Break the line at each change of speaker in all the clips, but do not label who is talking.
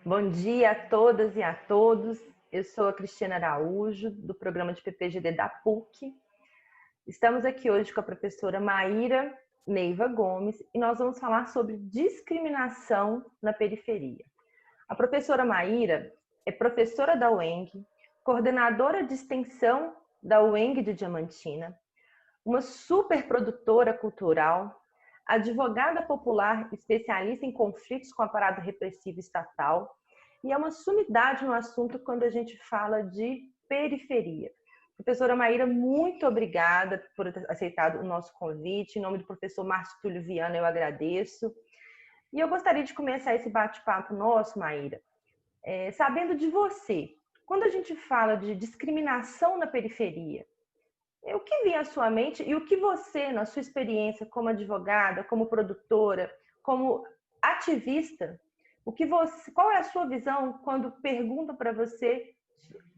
Bom dia a todas e a todos. Eu sou a Cristiana Araújo, do programa de PPGD da PUC. Estamos aqui hoje com a professora Maíra Neiva Gomes e nós vamos falar sobre discriminação na periferia. A professora Maíra é professora da UENG, coordenadora de extensão da UENG de Diamantina, uma super produtora cultural, advogada popular especialista em conflitos com o aparato repressivo estatal e é uma sumidade no assunto quando a gente fala de periferia. Professora Maíra, muito obrigada por ter aceitado o nosso convite. Em nome do professor Márcio Túlio Viana, eu agradeço. E eu gostaria de começar esse bate-papo nosso, Maíra, sabendo de você. Quando a gente fala de discriminação na periferia, o que vem à sua mente e o que você, na sua experiência como advogada, como produtora, como ativista, qual é a sua visão quando perguntam para você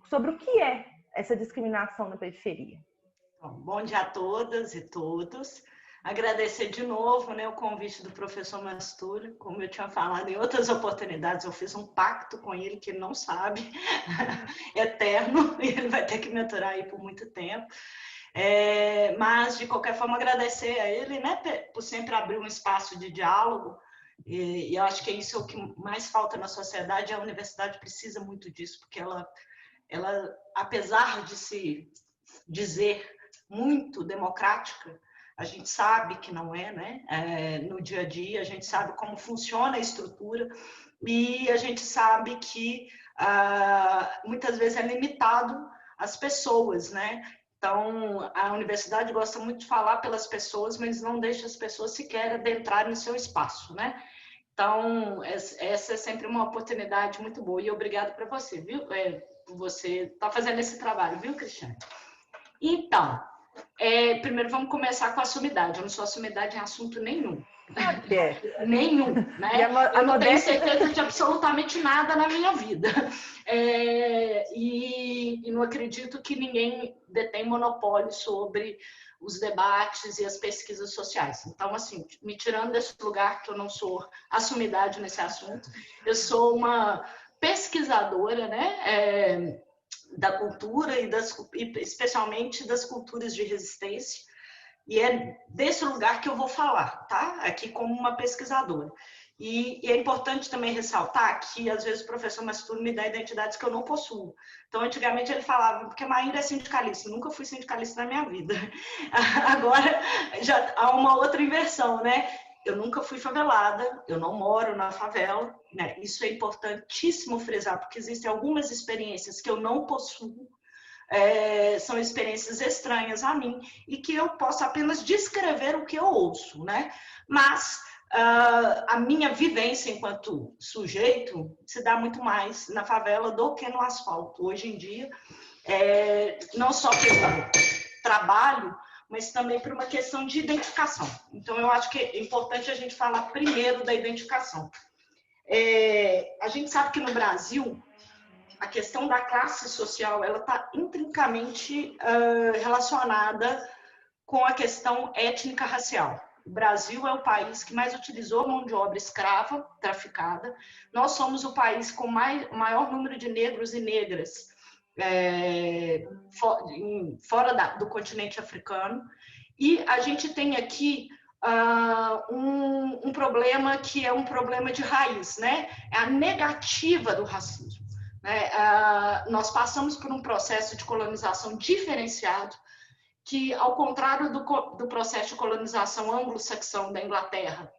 sobre o que é essa discriminação na periferia?
Bom dia a todas e todos. Agradecer de novo, o convite do professor Mastúlio. Como eu tinha falado em outras oportunidades, eu fiz um pacto com ele que ele não sabe, eterno, e ele vai ter que me aturar aí por muito tempo. Mas, de qualquer forma, agradecer a ele, por sempre abrir um espaço de diálogo. E eu acho que isso é o que mais falta na sociedade. A universidade precisa muito disso, porque ela apesar de se dizer muito democrática, a gente sabe que não é, no dia a dia, a gente sabe como funciona a estrutura e a gente sabe que muitas vezes é limitado às pessoas, Então, a universidade gosta muito de falar pelas pessoas, mas não deixa as pessoas sequer adentrarem no seu espaço, Então, essa é sempre uma oportunidade muito boa e obrigado para você, viu? Por você estar fazendo esse trabalho, viu, Cristiane? Então, primeiro vamos começar com a sumidade. Eu não sou a sumidade em assunto nenhum. Nenhum, Eu não tenho certeza de absolutamente nada na minha vida. E não acredito que ninguém detém monopólio sobre os debates e as pesquisas sociais. Então, assim, me tirando desse lugar que eu não sou a sumidade nesse assunto, eu sou uma pesquisadora, da cultura e especialmente das culturas de resistência. E é desse lugar que eu vou falar, tá? Aqui como uma pesquisadora. E é importante também ressaltar que, às vezes, o professor Mastúlio me dá identidades que eu não possuo. Então, antigamente ele falava, porque Maíra é sindicalista, eu nunca fui sindicalista na minha vida. Agora, já há uma outra inversão, Eu nunca fui favelada, eu não moro na favela, Isso é importantíssimo frisar, porque existem algumas experiências que eu não possuo, são experiências estranhas a mim e que eu posso apenas descrever o que eu ouço, Mas a minha vivência enquanto sujeito se dá muito mais na favela do que no asfalto. Hoje em dia, não só pelo trabalho, mas também por uma questão de identificação. Então, eu acho que é importante a gente falar primeiro da identificação. A gente sabe que no Brasil, a questão da classe social ela está intrinsecamente relacionada com a questão étnica-racial. O Brasil é o país que mais utilizou mão de obra escrava, traficada. Nós somos o país com maior número de negros e negras fora do continente africano. E a gente tem aqui um problema que é um problema de raiz, É a negativa do racismo. Nós passamos por um processo de colonização diferenciado, que, ao contrário do processo de colonização anglo-saxão da Inglaterra,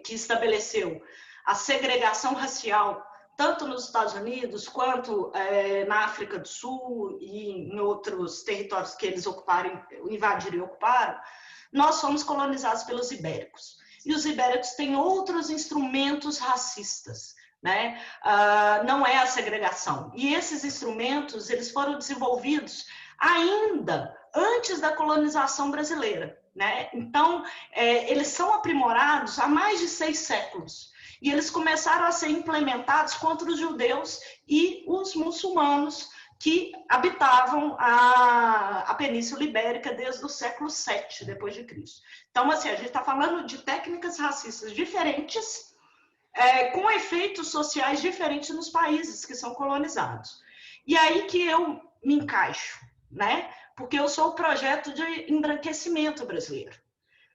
que estabeleceu a segregação racial, tanto nos Estados Unidos, quanto na África do Sul e em outros territórios que eles invadiram e ocuparam, nós fomos colonizados pelos ibéricos. E os ibéricos têm outros instrumentos racistas, não é a segregação. E esses instrumentos, eles foram desenvolvidos ainda antes da colonização brasileira, Então, eles são aprimorados há mais de 6 séculos. E eles começaram a ser implementados contra os judeus e os muçulmanos que habitavam a Península Ibérica desde o século VII depois de Cristo. Então, assim, a gente está falando de técnicas racistas diferentes, com efeitos sociais diferentes nos países que são colonizados. E aí que eu me encaixo, né? Porque eu sou o projeto de embranquecimento brasileiro.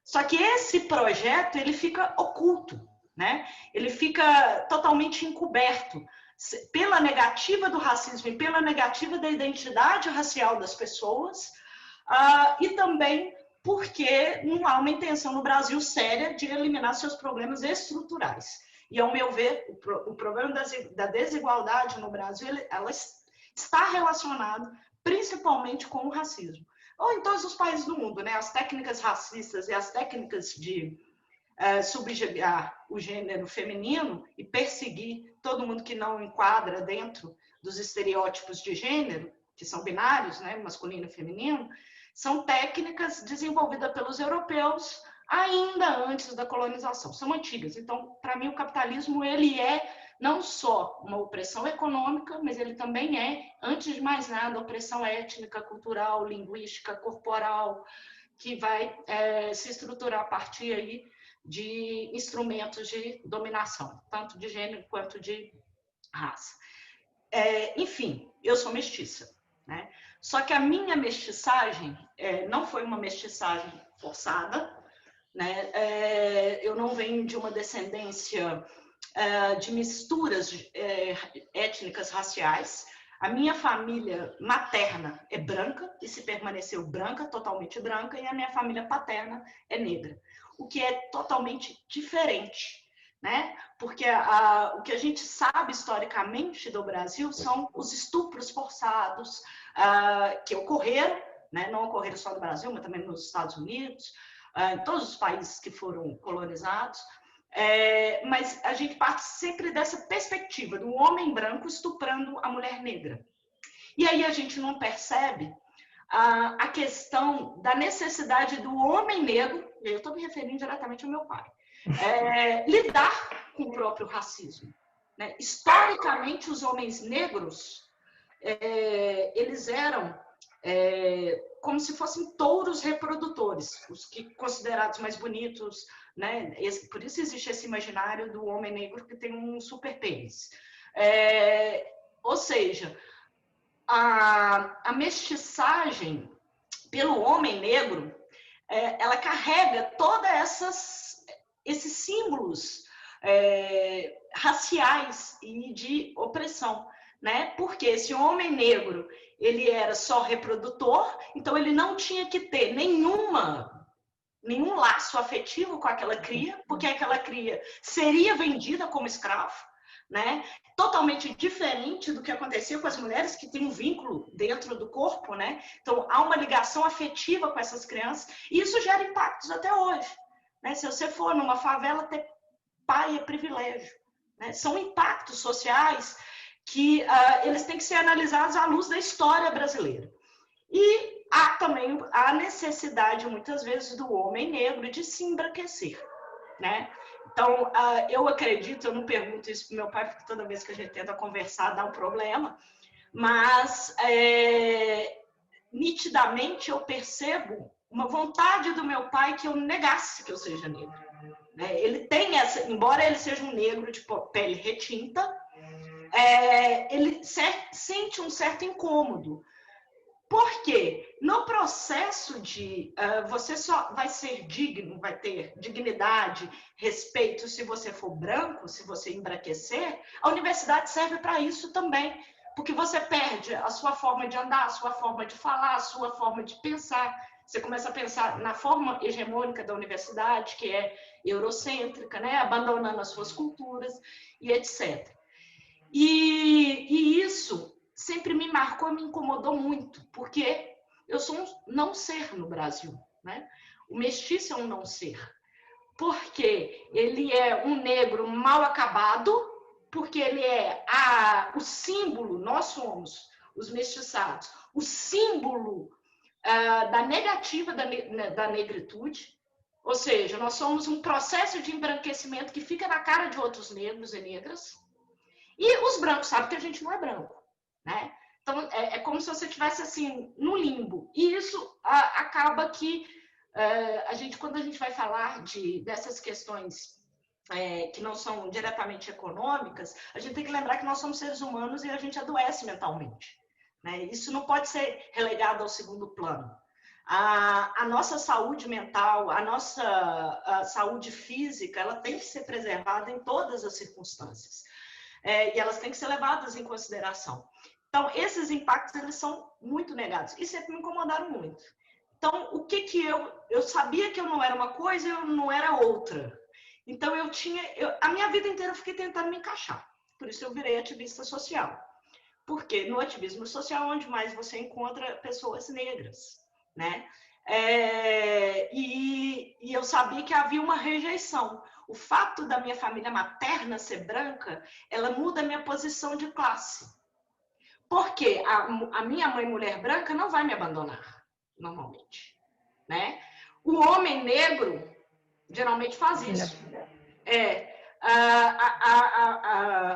Só que esse projeto, ele fica oculto, né? Ele fica totalmente encoberto pela negativa do racismo e pela negativa da identidade racial das pessoas, e também porque não há uma intenção no Brasil séria de eliminar seus problemas estruturais. E, ao meu ver, o problema da desigualdade no Brasil, ela está relacionado principalmente com o racismo. Ou em todos os países do mundo, né? As técnicas racistas e as técnicas de subjugar o gênero feminino e perseguir todo mundo que não enquadra dentro dos estereótipos de gênero, que são binários, né? Masculino e feminino, são técnicas desenvolvidas pelos europeus ainda antes da colonização, são antigas. Então, para mim, o capitalismo ele é não só uma opressão econômica, mas ele também é, antes de mais nada, opressão étnica, cultural, linguística, corporal, que vai se estruturar a partir aí de instrumentos de dominação, tanto de gênero quanto de raça. Enfim, eu sou mestiça, né? Só que a minha mestiçagem não foi uma mestiçagem forçada, né? Eu não venho de uma descendência de misturas étnicas raciais. A minha família materna é branca e se permaneceu branca, totalmente branca, e a minha família paterna é negra, o que é totalmente diferente, né? Porque o que a gente sabe historicamente do Brasil são os estupros forçados que ocorreram, né? Não ocorreram só no Brasil, mas também nos Estados Unidos, em todos os países que foram colonizados. Mas a gente parte sempre dessa perspectiva do homem branco estuprando a mulher negra. E aí a gente não percebe a questão da necessidade do homem negro, eu estou me referindo diretamente ao meu pai, lidar com o próprio racismo, né? Historicamente, os homens negros, eles eram como se fossem touros reprodutores, os que considerados mais bonitos, né? Por isso existe esse imaginário do homem negro que tem um super pênis. Ou seja, a mestiçagem pelo homem negro, ela carrega todas esses símbolos raciais e de opressão, né? Porque esse homem negro, ele era só reprodutor, então ele não tinha que ter nenhum laço afetivo com aquela cria, porque aquela cria seria vendida como escravo, né? Totalmente diferente do que acontecia com as mulheres que têm um vínculo dentro do corpo, né? Então há uma ligação afetiva com essas crianças e isso gera impactos até hoje, né? Se você for numa favela, ter pai é privilégio, né? São impactos sociais que eles têm que ser analisados à luz da história brasileira. E há também a necessidade, muitas vezes, do homem negro de se embranquecer, né? Então, eu acredito, eu não pergunto isso para o meu pai, porque toda vez que a gente tenta conversar dá um problema, mas nitidamente eu percebo uma vontade do meu pai que eu negasse que eu seja negro, né? Ele tem embora ele seja um negro de pele retinta, ele sente um certo incômodo. Porque no processo de você só vai ser digno, vai ter dignidade, respeito se você for branco, se você embranquecer, a universidade serve para isso também. Porque você perde a sua forma de andar, a sua forma de falar, a sua forma de pensar. Você começa a pensar na forma hegemônica da universidade, que é eurocêntrica, né? Abandonando as suas culturas e etc. E isso sempre me marcou e me incomodou muito, porque eu sou um não ser no Brasil, né? O mestiço é um não ser, porque ele é um negro mal acabado, porque ele é o símbolo, nós somos os mestiçados, o símbolo da negativa da negritude, ou seja, nós somos um processo de embranquecimento que fica na cara de outros negros e negras, e os brancos sabem que a gente não é branco, né? Então, é como se você estivesse assim, no limbo. E isso acaba que quando a gente vai falar dessas questões que não são diretamente econômicas, a gente tem que lembrar que nós somos seres humanos e a gente adoece mentalmente, né? Isso não pode ser relegado ao segundo plano. A nossa saúde mental, a saúde física, ela tem que ser preservada em todas as circunstâncias. E elas têm que ser levadas em consideração. Então, esses impactos, eles são muito negados e sempre me incomodaram muito. Então, o que eu sabia que eu não era uma coisa e eu não era outra. Então, a minha vida inteira eu fiquei tentando me encaixar. Por isso eu virei ativista social. Porque no ativismo social, onde mais você encontra pessoas negras, né? E eu sabia que havia uma rejeição. O fato da minha família materna ser branca, ela muda a minha posição de classe. Porque a minha mãe, mulher branca, não vai me abandonar, normalmente, né? O homem negro geralmente faz isso.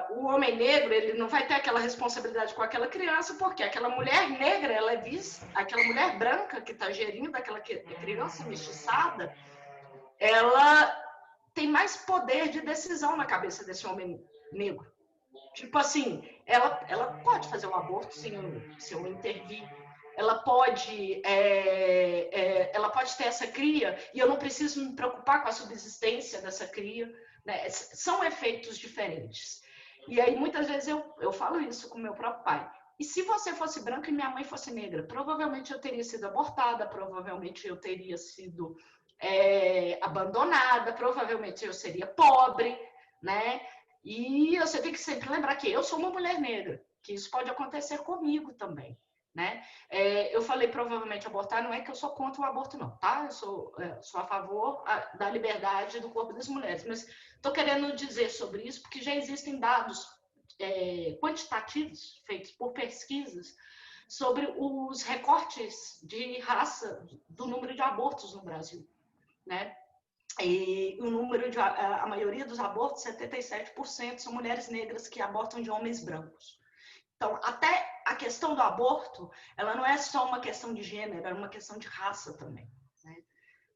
O homem negro, ele não vai ter aquela responsabilidade com aquela criança, porque aquela mulher negra, ela é vista, aquela mulher branca que está gerindo aquela criança mestiçada, ela tem mais poder de decisão na cabeça desse homem negro. Tipo assim, ela pode fazer um aborto se eu intervir. Ela pode ter essa cria e eu não preciso me preocupar com a subsistência dessa cria, né? São efeitos diferentes. E aí, muitas vezes, eu falo isso com meu próprio pai. E se você fosse branca e minha mãe fosse negra? Provavelmente eu teria sido abortada, provavelmente eu teria sido abandonada, provavelmente eu seria pobre, né? E você tem que sempre lembrar que eu sou uma mulher negra, que isso pode acontecer comigo também, né? Eu falei provavelmente abortar, não é que eu sou contra o aborto não, tá? Eu sou a favor da liberdade do corpo das mulheres, mas estou querendo dizer sobre isso porque já existem dados quantitativos feitos por pesquisas sobre os recortes de raça do número de abortos no Brasil, né? E o número a maioria dos abortos, 77%, são mulheres negras que abortam de homens brancos. Então, até a questão do aborto, ela não é só uma questão de gênero, é uma questão de raça também, né?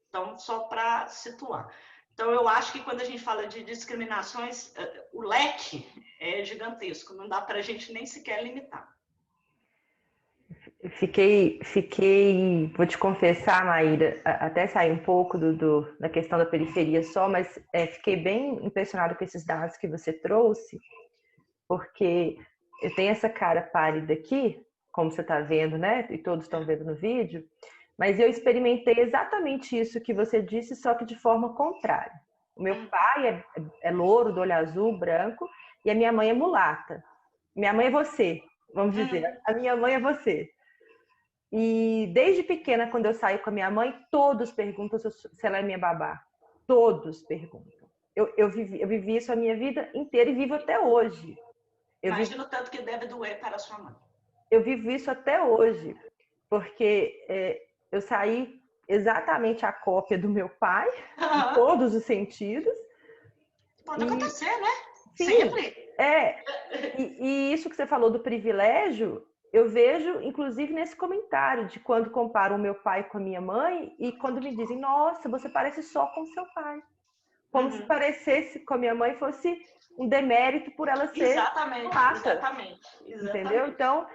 Então, só para situar. Então, eu acho que quando a gente fala de discriminações, o leque é gigantesco, não dá para a gente nem sequer limitar.
Vou te confessar, Maíra, até sair um pouco da questão da periferia só, mas fiquei bem impressionada com esses dados que você trouxe, porque eu tenho essa cara pálida aqui, como você está vendo, né? E todos estão vendo no vídeo, mas eu experimentei exatamente isso que você disse, só que de forma contrária. O meu pai é louro, do olho azul, branco, e a minha mãe é mulata. Minha mãe é você, vamos dizer. A minha mãe é você. E desde pequena, quando eu saio com a minha mãe, todos perguntam se ela é minha babá. Todos perguntam. Eu vivi isso a minha vida inteira e vivo até hoje.
Imagina o tanto que deve doer para a sua mãe.
Eu vivo isso até hoje, porque eu saí exatamente a cópia do meu pai, em todos os sentidos.
Pode acontecer, né?
Sim,
sempre.
E isso que você falou do privilégio, eu vejo, inclusive, nesse comentário de quando comparam o meu pai com a minha mãe e quando me dizem, nossa, você parece só com seu pai. Como se parecesse com a minha mãe fosse um demérito por ela ser mulata.
Exatamente.
Entendeu? Então,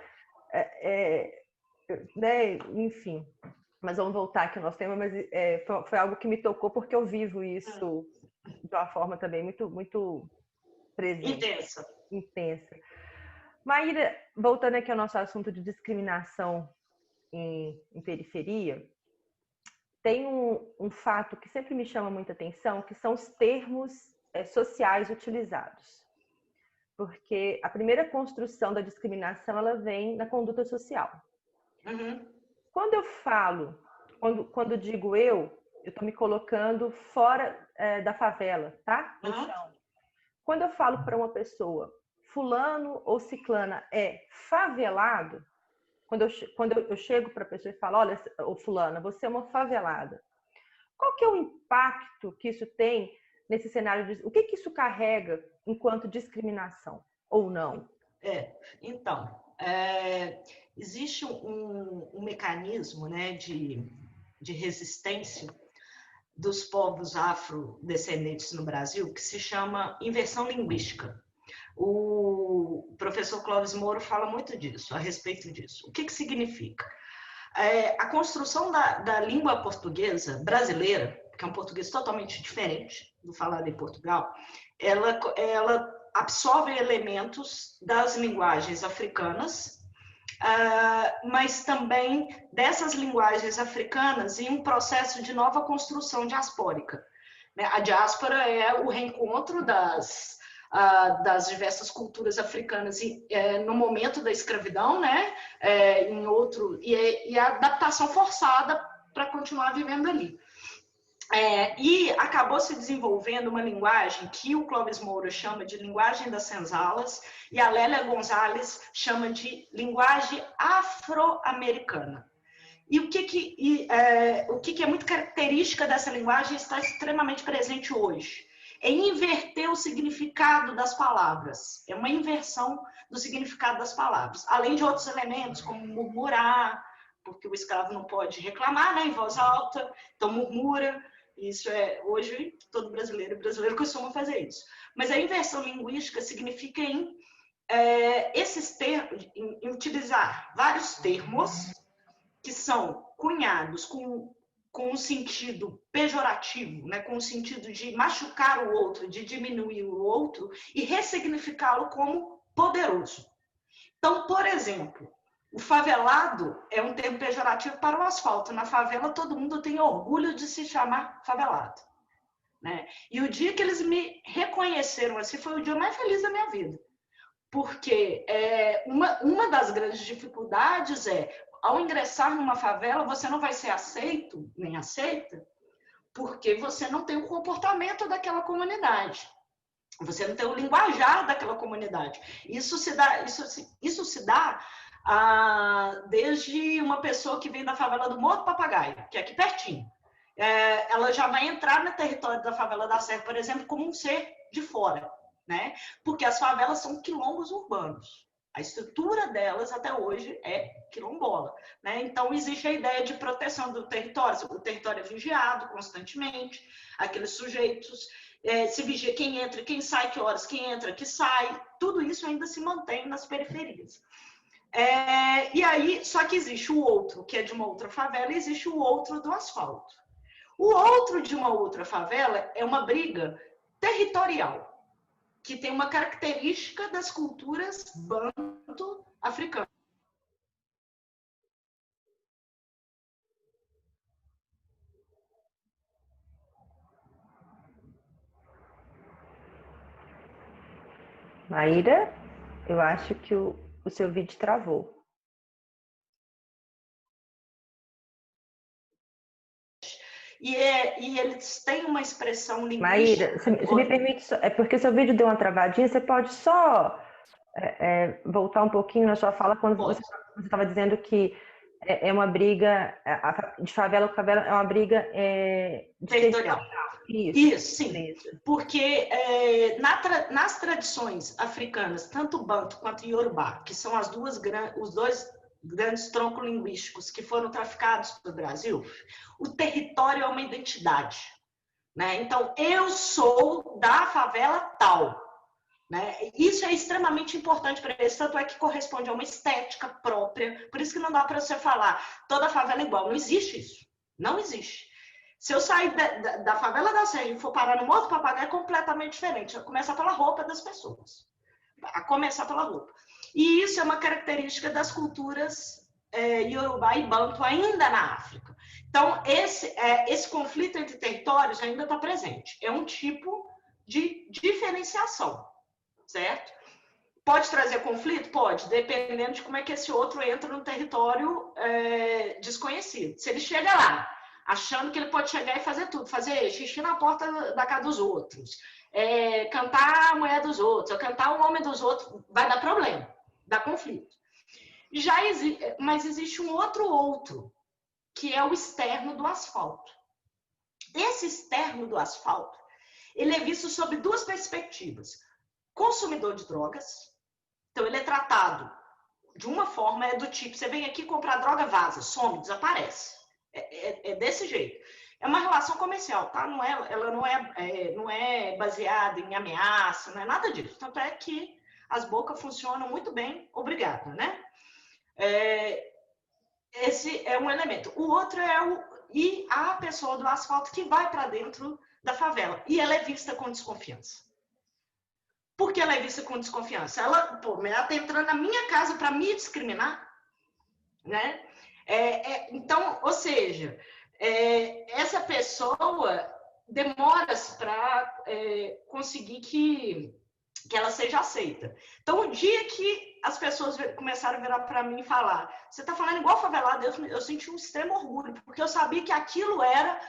né, enfim. Mas vamos voltar aqui ao nosso tema, mas foi algo que me tocou porque eu vivo isso de uma forma também muito, muito presente. Intensa. Maíra, voltando aqui ao nosso assunto de discriminação em periferia, tem um fato que sempre me chama muita atenção, que são os termos sociais utilizados. Porque a primeira construção da discriminação, ela vem na conduta social. Quando eu falo, quando digo eu estou me colocando fora da favela, tá? No chão. Quando eu falo para uma pessoa, fulano ou ciclana é favelado, quando eu chego para a pessoa e falo, olha, ô fulana, você é uma favelada. Qual que é o impacto que isso tem nesse cenário? O que isso carrega enquanto discriminação ou não?
Então, existe um mecanismo, né, de resistência dos povos afrodescendentes no Brasil, que se chama inversão linguística. O professor Clóvis Moro fala muito disso, a respeito disso. O que significa? A construção da língua portuguesa brasileira, que é um português totalmente diferente do falado em Portugal, ela absorve elementos das linguagens africanas, mas também dessas linguagens africanas em um processo de nova construção diaspórica. A diáspora é o reencontro das diversas culturas africanas no momento da escravidão, né? E a adaptação forçada para continuar vivendo ali. E acabou se desenvolvendo uma linguagem que o Clóvis Moura chama de linguagem das senzalas e a Lélia Gonzalez chama de linguagem afro-americana. E o que é muito característica dessa linguagem está extremamente presente hoje. É inverter o significado das palavras. É uma inversão do significado das palavras. Além de outros elementos, como murmurar, porque o escravo não pode reclamar, né, em voz alta, então murmura. Isso hoje, todo brasileiro costuma fazer isso. Mas a inversão linguística significa em utilizar vários termos que são cunhados com um sentido pejorativo, né? Com o sentido de machucar o outro, de diminuir o outro e ressignificá-lo como poderoso. Então, por exemplo, o favelado é um termo pejorativo para o asfalto. Na favela, todo mundo tem orgulho de se chamar favelado, né? E o dia que eles me reconheceram assim foi o dia mais feliz da minha vida. Porque uma das grandes dificuldades ao ingressar numa favela, você não vai ser aceito, nem aceita, porque você não tem o comportamento daquela comunidade. Você não tem o linguajar daquela comunidade. Isso se dá desde uma pessoa que vem da favela do Morro do Papagaio, que é aqui pertinho. Ela já vai entrar no território da favela da Serra, por exemplo, como um ser de fora, né? Porque as favelas são quilombos urbanos. A estrutura delas até hoje é quilombola, né? Então existe a ideia de proteção do território. O território é vigiado constantemente, aqueles sujeitos se vigia quem entra, quem sai, que horas, quem entra, que sai. Tudo isso ainda se mantém nas periferias. E aí, só que existe o outro, que é de uma outra favela, e existe o outro do asfalto. O outro de uma outra favela é uma briga territorial, que tem uma característica das culturas banto-africanas.
Maíra, eu acho que o seu vídeo travou.
E eles têm uma expressão linguística...
Maíra, você me permite... É porque seu vídeo deu uma travadinha, você pode só voltar um pouquinho na sua fala quando você estava dizendo que é uma briga de favela com favela, é uma briga
territorial. Isso, sim.
Beleza.
Porque nas tradições africanas, tanto Banto quanto Yorubá, que são os dois grandes troncos linguísticos que foram traficados para o Brasil, o território é uma identidade, né? Então, eu sou da favela tal, né? Isso é extremamente importante para eles, tanto é que corresponde a uma estética própria, por isso que não dá para você falar toda favela é igual, não existe isso, não existe. Se eu sair da favela da Serra e for parar no Morro do Papagaio, é completamente diferente, a começar pela roupa das pessoas, a começar pela roupa. E isso é uma característica das culturas Yorubá e Banto ainda na África. Então, esse conflito entre territórios ainda está presente. É um tipo de diferenciação, certo? Pode trazer conflito? Pode, dependendo de como é que esse outro entra no território desconhecido. Se ele chega lá, achando que ele pode chegar e fazer tudo, fazer xixi na porta da casa dos outros, cantar a mulher dos outros, ou cantar o homem dos outros, vai dar problema, dá conflito. Mas existe um outro, que é o externo do asfalto. Esse externo do asfalto, ele é visto sob duas perspectivas. Consumidor de drogas, então ele é tratado de uma forma, do tipo, você vem aqui comprar droga, vaza, some, desaparece. É desse jeito. é uma relação comercial, tá? Ela não é baseada em ameaça, não é nada disso. Tanto é que as bocas funcionam muito bem, obrigada, né? Esse é um elemento. O outro e a pessoa do asfalto que vai para dentro da favela. E ela é vista com desconfiança. Por que ela é vista com desconfiança? Ela tá entrando na minha casa para me discriminar, né? Então, ou seja, essa pessoa demora para conseguir que ela seja aceita. Então, o dia que as pessoas começaram a virar para mim e falar, você está falando igual favelado, eu senti um extremo orgulho, porque eu sabia que aquilo era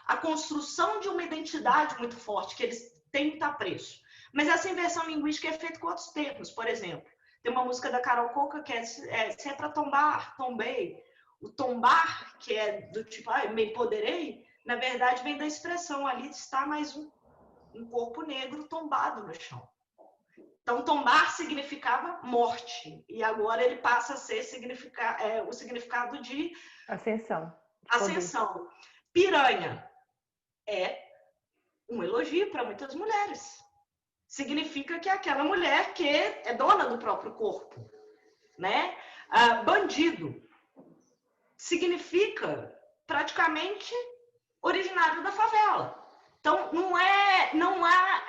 a construção de uma identidade muito forte, que eles têm que estar presos. Mas essa inversão linguística é feita com outros termos, por exemplo. Tem uma música da Carol Conká que se é para tombar, tombei. O tombar, que é do tipo, me empoderei, na verdade vem da expressão ali, está mais um corpo negro tombado no chão. Então, tombar significava morte, e agora ele passa a ser o significado de
ascensão.
Ascensão. Piranha é um elogio para muitas mulheres. Significa que é aquela mulher que é dona do próprio corpo, né? Bandido significa praticamente originário da favela. Então, não há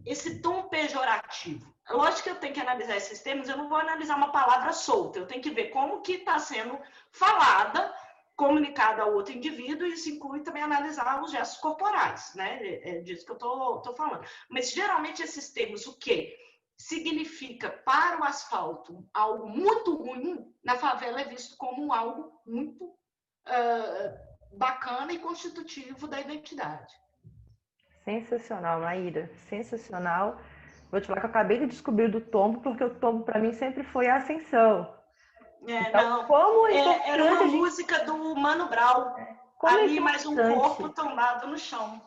esse tom pejorativo. Lógico que eu tenho que analisar esses termos, eu não vou analisar uma palavra solta, eu tenho que ver como que está sendo falada, comunicada ao outro indivíduo, e isso inclui também analisar os gestos corporais, né? É disso que eu estou falando. Mas, geralmente, esses termos, o quê? Significa para o asfalto algo muito ruim, na favela é visto como algo muito bacana e constitutivo da identidade.
Sensacional, Maíra, sensacional. Vou te falar que eu acabei de descobrir do tombo, porque o tombo para mim sempre foi a ascensão.
Então, como era uma música do Mano Brown. Ali mais um corpo tombado no chão.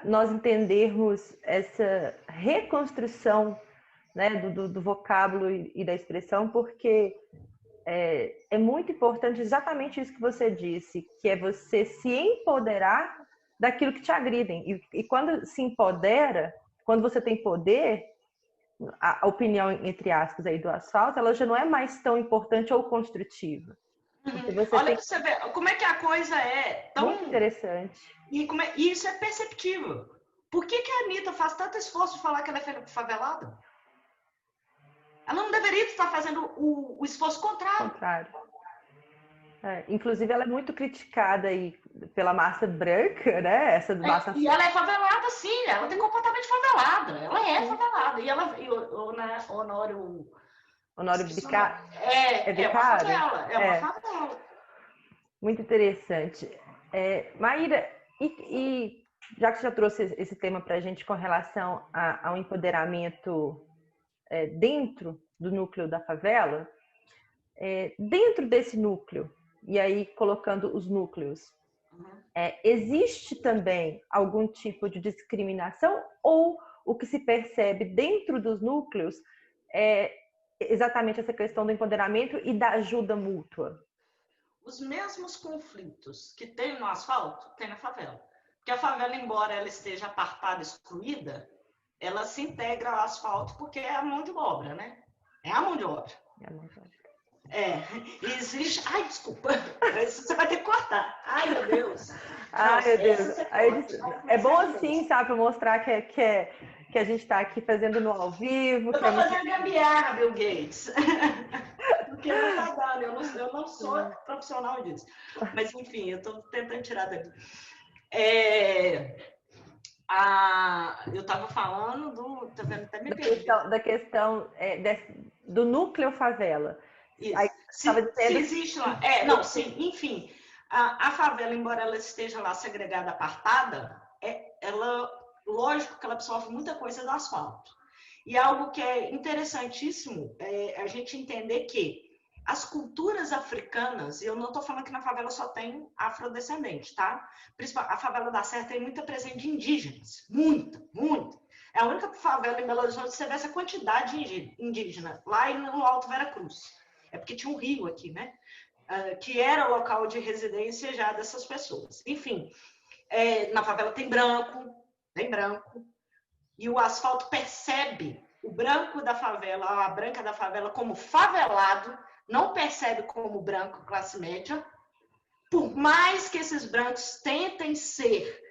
Nós entendermos essa reconstrução, né, do vocábulo e da expressão, porque é muito importante exatamente isso que você disse, que é você se empoderar daquilo que te agridem. E quando se empodera, quando você tem poder, a opinião, entre aspas, aí do asfalto, ela já não é mais tão importante ou construtiva.
Olha para você ver como é que a coisa é tão...
Muito interessante.
E isso é perceptível. Por que a Anitta faz tanto esforço de falar que ela é favelada? Ela não deveria estar fazendo o esforço contrário.
Inclusive, ela é muito criticada aí pela massa branca, né?
E ela é favelada, sim. Ela tem comportamento favelada. Ela é favelada. E
Honório Bicário.
É uma favela. É uma favela.
Muito interessante. Maíra, e já que você já trouxe esse tema para a gente com relação ao empoderamento dentro do núcleo da favela, dentro desse núcleo, e aí colocando os núcleos, existe também algum tipo de discriminação, ou o que se percebe dentro dos núcleos é exatamente essa questão do empoderamento e da ajuda mútua?
Os mesmos conflitos que tem no asfalto, tem na favela. Porque a favela, embora ela esteja apartada, excluída, ela se integra ao asfalto porque é a mão de obra, né? É a mão de obra. Existe... Ai, desculpa. Você vai ter que cortar. Ai, meu Deus.
Ai, meu Deus. É bom assim, sabe? Para mostrar que a gente está aqui fazendo no ao vivo.
Eu estou fazendo gambiarra, Bill Gates. Porque não está dando. Eu não sou profissional disso. Mas, enfim, eu estou tentando tirar daqui. Eu estava falando do... Tá vendo? Até me perdi.
Da questão do núcleo favela.
Isso. Aí, se existe lá. Não, sim, enfim. A favela, embora ela esteja lá segregada, apartada, lógico que ela absorve muita coisa do asfalto. E algo que é interessantíssimo é a gente entender que as culturas africanas, e eu não estou falando que na favela só tem afrodescendente, tá? A favela da Serra tem muita presença de indígenas. Muita, muita. É a única favela em Belo Horizonte que você vê essa quantidade de indígena, lá no Alto Veracruz. É porque tinha um rio aqui, né? que era o local de residência já dessas pessoas. Enfim, na favela tem branco, e o asfalto percebe o branco da favela, a branca da favela como favelado, não percebe como branco classe média, por mais que esses brancos tentem ser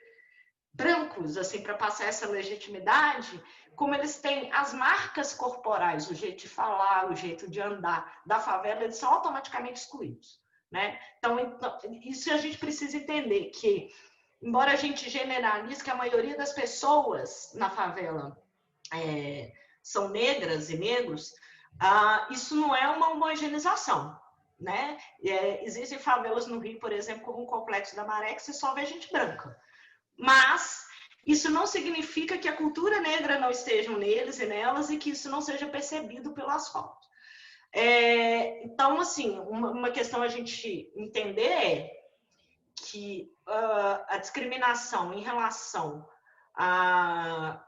brancos, assim, para passar essa legitimidade, como eles têm as marcas corporais, o jeito de falar, o jeito de andar da favela, eles são automaticamente excluídos, né? Então, isso a gente precisa entender, que embora a gente generalize que a maioria das pessoas na favela são negras e negros, isso não é uma homogeneização, né? Existem favelas no Rio, por exemplo, como o Complexo da Maré, que você só vê gente branca. Mas isso não significa que a cultura negra não esteja neles e nelas e que isso não seja percebido pelo asfalto. Então, assim, uma questão a gente entender é que a discriminação em relação à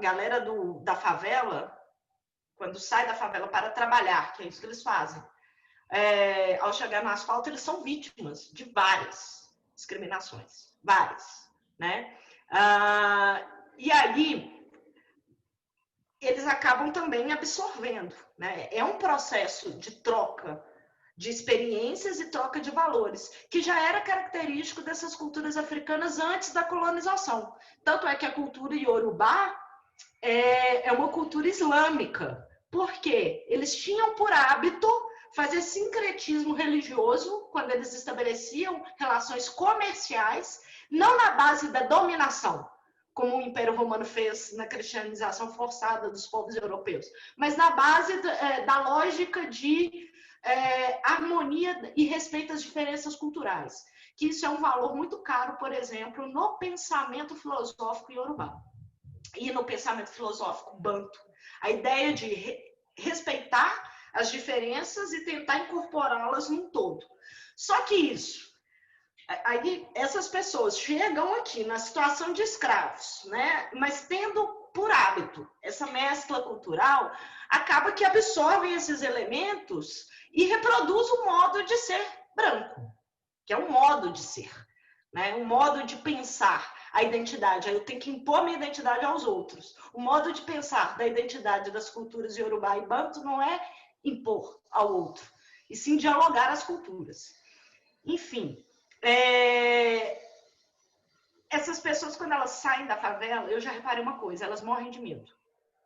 galera da favela, quando sai da favela para trabalhar, que é isso que eles fazem, ao chegar no asfalto, eles são vítimas de várias discriminações, várias, né? E aí, eles acabam também absorvendo, né? É um processo de troca de experiências e troca de valores, que já era característico dessas culturas africanas antes da colonização. Tanto é que a cultura iorubá é uma cultura islâmica, porque eles tinham por hábito fazer sincretismo religioso quando eles estabeleciam relações comerciais, não na base da dominação, como o Império Romano fez na cristianização forçada dos povos europeus, mas na base da lógica de harmonia e respeito às diferenças culturais, que isso é um valor muito caro, por exemplo, no pensamento filosófico iorubá e no pensamento filosófico banto. A ideia de respeitar as diferenças e tentar incorporá-las num todo. Só que isso, aí essas pessoas chegam aqui na situação de escravos, né? Mas tendo por hábito essa mescla cultural, acaba que absorvem esses elementos e reproduz o modo de ser branco, que é um modo de ser, né? Um modo de pensar a identidade. Aí eu tenho que impor minha identidade aos outros. O modo de pensar da identidade das culturas iorubá e banto não é impor ao outro, e sim dialogar as culturas. Enfim, essas pessoas, quando elas saem da favela, eu já reparei uma coisa, elas morrem de medo.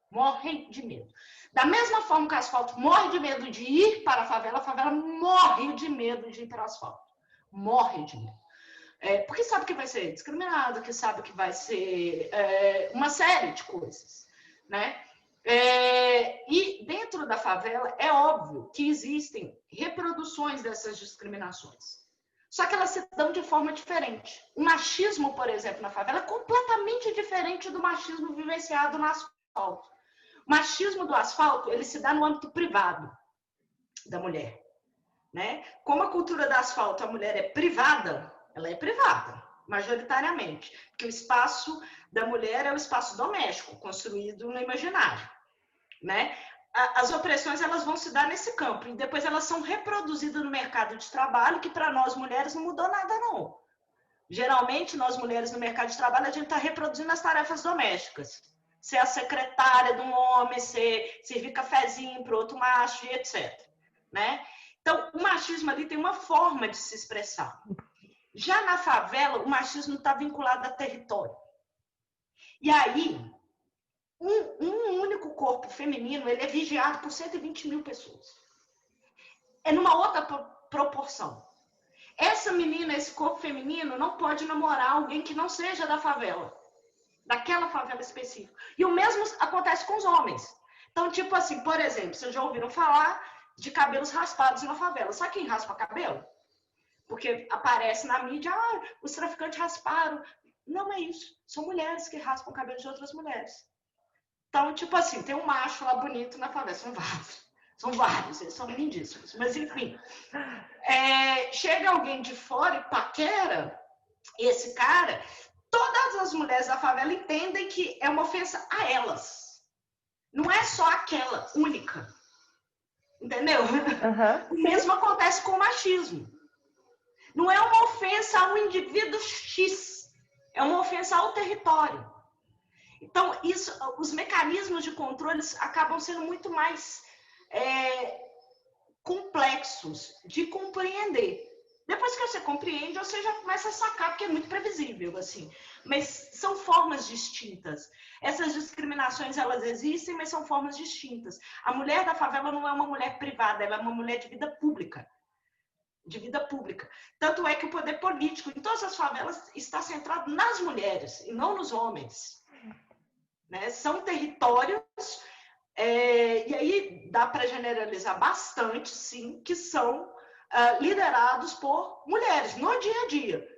Morrem de medo. Da mesma forma que o asfalto morre de medo de ir para a favela morre de medo de ir para o asfalto. Morre de medo. Porque sabe que vai ser discriminado, que sabe que vai ser uma série de coisas, né? E dentro da favela, é óbvio que existem reproduções dessas discriminações. Só que elas se dão de forma diferente. O machismo, por exemplo, na favela é completamente diferente do machismo vivenciado no asfalto. O machismo do asfalto, ele se dá no âmbito privado da mulher, né? Como a cultura do asfalto, a mulher é privada, ela é privada, majoritariamente. Porque o espaço da mulher é o espaço doméstico, construído no imaginário, né? As opressões, elas vão se dar nesse campo, e depois elas são reproduzidas no mercado de trabalho, que para nós mulheres não mudou nada, não. Geralmente, nós mulheres no mercado de trabalho, a gente está reproduzindo as tarefas domésticas. Ser a secretária de um homem, servir cafezinho para outro macho, e etc. Né? Então, o machismo ali tem uma forma de se expressar. Já na favela, o machismo está vinculado a território. E aí, um único corpo feminino, ele é vigiado por 120 mil pessoas. É numa outra proporção. Essa menina, esse corpo feminino, não pode namorar alguém que não seja da favela. Daquela favela específica. E o mesmo acontece com os homens. Então, tipo assim, por exemplo, vocês já ouviram falar de cabelos raspados na favela. Sabe quem raspa cabelo? Porque aparece na mídia, os traficantes rasparam. Não é isso. São mulheres que raspam o cabelo de outras mulheres. Então, tipo assim, tem um macho lá bonito na favela. São vários, eles são lindíssimos. Mas, enfim, chega alguém de fora e paquera esse cara, todas as mulheres da favela entendem que é uma ofensa a elas. Não é só aquela única. Entendeu?
Uhum.
O mesmo acontece com o machismo. Não é uma ofensa ao indivíduo X, é uma ofensa ao território. Então, os mecanismos de controle acabam sendo muito mais complexos de compreender. Depois que você compreende, você já começa a sacar, porque é muito previsível, assim. Mas são formas distintas. Essas discriminações, elas existem, mas são formas distintas. A mulher da favela não é uma mulher privada, ela é uma mulher de vida pública. De vida pública. Tanto é que o poder político em todas as favelas está centrado nas mulheres e não nos homens. Né? São territórios, e aí dá para generalizar bastante, sim, que são liderados por mulheres no dia a dia.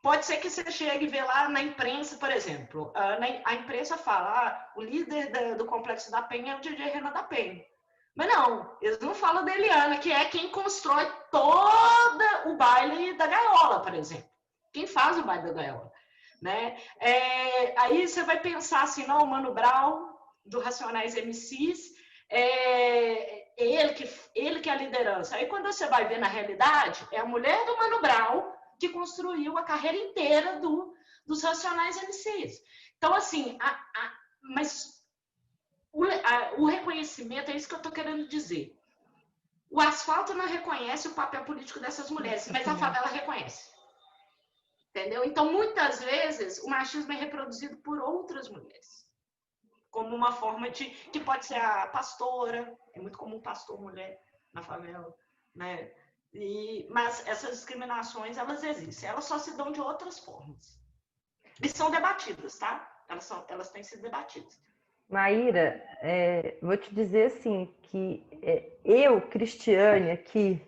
Pode ser que você chegue e vê lá na imprensa, por exemplo, a imprensa fala, o líder do Complexo da Penha é o DJ Renan da Penha. Mas não, eles não falam da Eliana, que é quem constrói todo o baile da gaiola, por exemplo. Quem faz o baile da gaiola. Né? Aí você vai pensar assim, não, o Mano Brown, do Racionais MCs, ele que é a liderança. Aí quando você vai ver na realidade, é a mulher do Mano Brown que construiu a carreira inteira dos Racionais MCs. Então, assim, mas o reconhecimento, é isso que eu estou querendo dizer. O asfalto não reconhece o papel político dessas mulheres, mas a favela reconhece. Entendeu? Então, muitas vezes, o machismo é reproduzido por outras mulheres. Como uma forma de... que pode ser a pastora, é muito comum pastor mulher na favela, né? Mas essas discriminações, elas existem. Elas só se dão de outras formas. E são debatidas, tá? Elas têm sido debatidas.
Maíra, vou te dizer assim, que eu, Cristiane, aqui,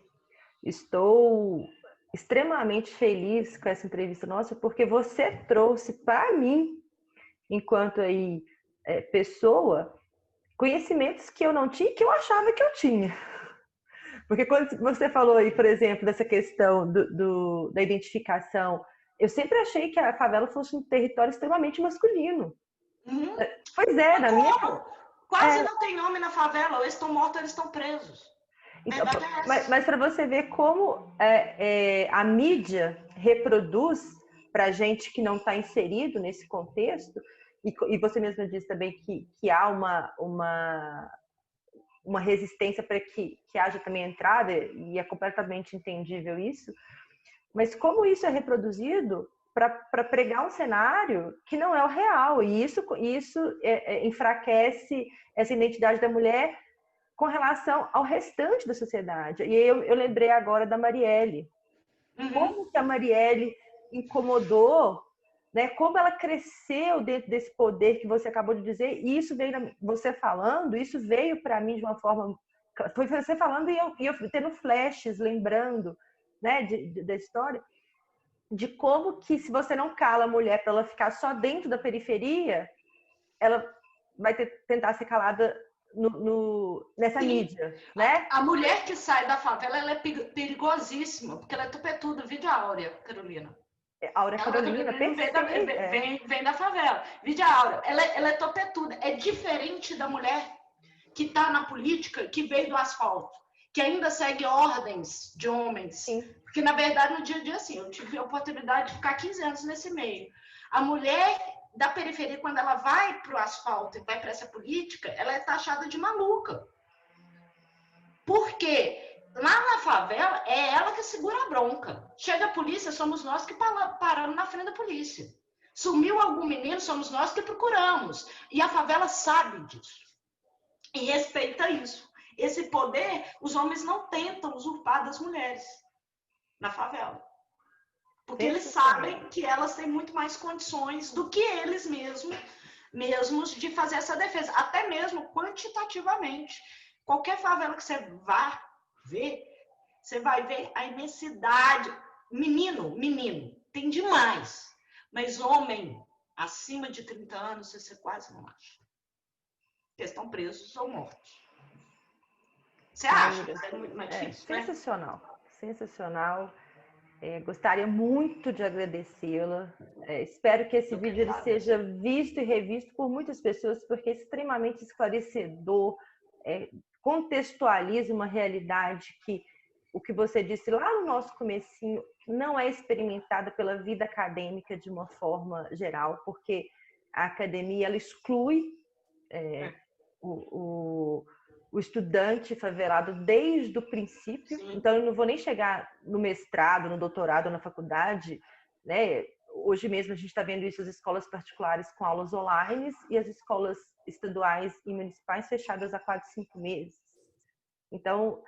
estou extremamente feliz com essa entrevista nossa, porque você trouxe para mim, enquanto aí pessoa, conhecimentos que eu não tinha, que eu achava que eu tinha. Porque quando você falou aí, por exemplo, dessa questão da identificação, eu sempre achei que a favela fosse um território extremamente masculino.
Uhum.
Pois é,
mas
na minha...
Quase não tem homem na favela, ou eles estão mortos, ou eles estão presos.
Então, mas para você ver como a mídia reproduz para a gente que não está inserido nesse contexto, e você mesmo disse também que há uma resistência para que haja também entrada, e é completamente entendível isso, mas como isso é reproduzido para pregar um cenário que não é o real, e isso enfraquece essa identidade da mulher com relação ao restante da sociedade. E eu lembrei agora da Marielle.
Uhum.
Como que a Marielle incomodou, né? Como ela cresceu dentro desse poder que você acabou de dizer, e isso veio, você falando, isso veio para mim de uma forma... Foi você falando e eu tendo flashes, lembrando, né, da história, de como que se você não cala a mulher para ela ficar só dentro da periferia, ela vai tentar ser calada nessa
Sim.
mídia, né?
A mulher que sai da favela, ela é perigosíssima, porque ela é tupetuda, vídeo a Áurea, Carolina.
A Áurea Carolina,
vem da favela. Vídeo a Áurea, ela é topetuda. É diferente da mulher que está na política, que veio do asfalto, que ainda segue ordens de homens.
Sim.
Porque, na verdade, no dia a dia, assim, eu tive a oportunidade de ficar 15 anos nesse meio. A mulher da periferia, quando ela vai para o asfalto e vai para essa política, ela é taxada de maluca. Por quê? Lá na favela, é ela que segura a bronca. Chega a polícia, somos nós que paramos na frente da polícia. Sumiu algum menino, somos nós que procuramos. E a favela sabe disso. E respeita isso. Esse poder, os homens não tentam usurpar das mulheres na favela. Porque eles sabem que elas têm muito mais condições do que eles mesmos de fazer essa defesa. Até mesmo quantitativamente. Qualquer favela que você vá ver, você vai ver a imensidade. Menino, tem demais. Mas homem, acima de 30 anos, você quase não acha. Eles estão presos ou mortos. Você acha? É muito mais difícil,
sensacional, né? Sensacional. Gostaria muito de agradecê-la. Espero que esse vídeo ele seja visto e revisto por muitas pessoas, porque é extremamente esclarecedor, contextualize uma realidade que o que você disse lá no nosso comecinho não é experimentada pela vida acadêmica de uma forma geral, porque a academia ela exclui o estudante favelado desde o princípio. Sim. Então, eu não vou nem chegar no mestrado, no doutorado, na faculdade, né? Hoje mesmo a gente está vendo isso, as escolas particulares com aulas online e as escolas estaduais e municipais fechadas há quase 5 meses. Então,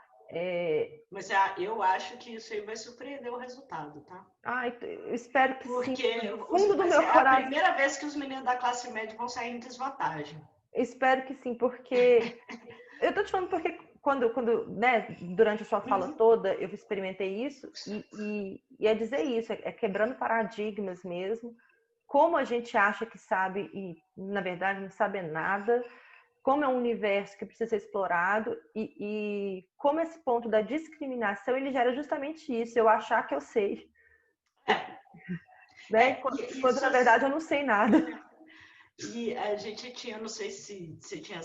mas eu acho que isso aí vai surpreender o resultado, tá?
Eu espero que
porque
sim. No fundo do meu coração.
É a primeira vez que os meninos da classe média vão sair em desvantagem.
Espero que sim, porque eu tô te falando porque quando né, durante a sua fala toda eu experimentei isso e é dizer isso, é quebrando paradigmas mesmo, como a gente acha que sabe e na verdade não sabe nada, como é um universo que precisa ser explorado e como esse ponto da discriminação ele gera justamente isso, eu achar que eu sei. Né? Quando na verdade eu não sei nada.
E a gente tinha, não sei se tinha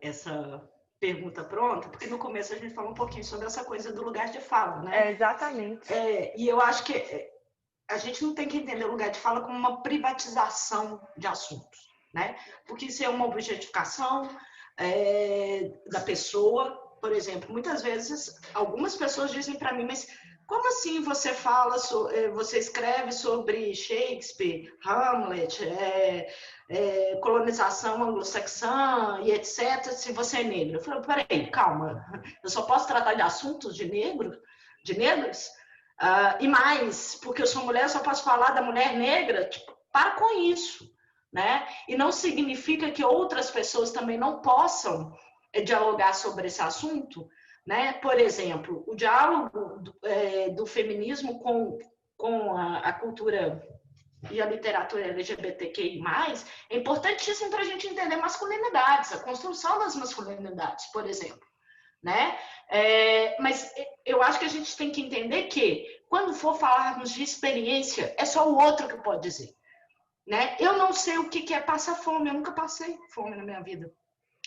essa pergunta pronta, porque no começo a gente falou um pouquinho sobre essa coisa do lugar de fala, né?
Exatamente.
E eu acho que a gente não tem que entender o lugar de fala como uma privatização de assuntos, né? Porque isso é uma objetificação da pessoa. Por exemplo, muitas vezes algumas pessoas dizem para mim, mas como assim você você escreve sobre Shakespeare, Hamlet, colonização anglo-saxã e etc, se você é negro? Eu falei, peraí, calma, eu só posso tratar de assuntos de negros? E mais, porque eu sou mulher, eu só posso falar da mulher negra? Tipo, para com isso, né? E não significa que outras pessoas também não possam dialogar sobre esse assunto, né? Por exemplo, o diálogo do feminismo com a cultura e a literatura LGBTQI+, é importantíssimo para a gente entender masculinidades, a construção das masculinidades, por exemplo, né? Mas eu acho que a gente tem que entender que, quando for falarmos de experiência, é só o outro que pode dizer, né? Eu não sei o que é passar fome, eu nunca passei fome na minha vida.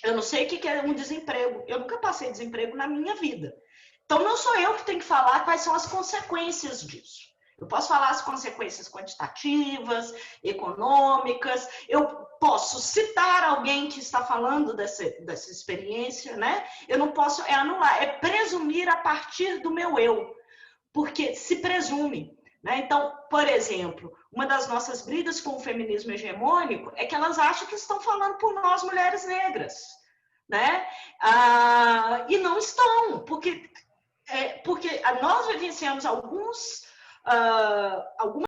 Eu não sei o que é um desemprego. Eu nunca passei desemprego na minha vida. Então, não sou eu que tenho que falar quais são as consequências disso. Eu posso falar as consequências quantitativas, econômicas. Eu posso citar alguém que está falando dessa experiência, né? Eu não posso anular, é presumir a partir do meu eu. Porque se presume. Né? Então, por exemplo, uma das nossas brigas com o feminismo hegemônico é que elas acham que estão falando por nós, mulheres negras. Né? E não estão, porque nós vivenciamos algumas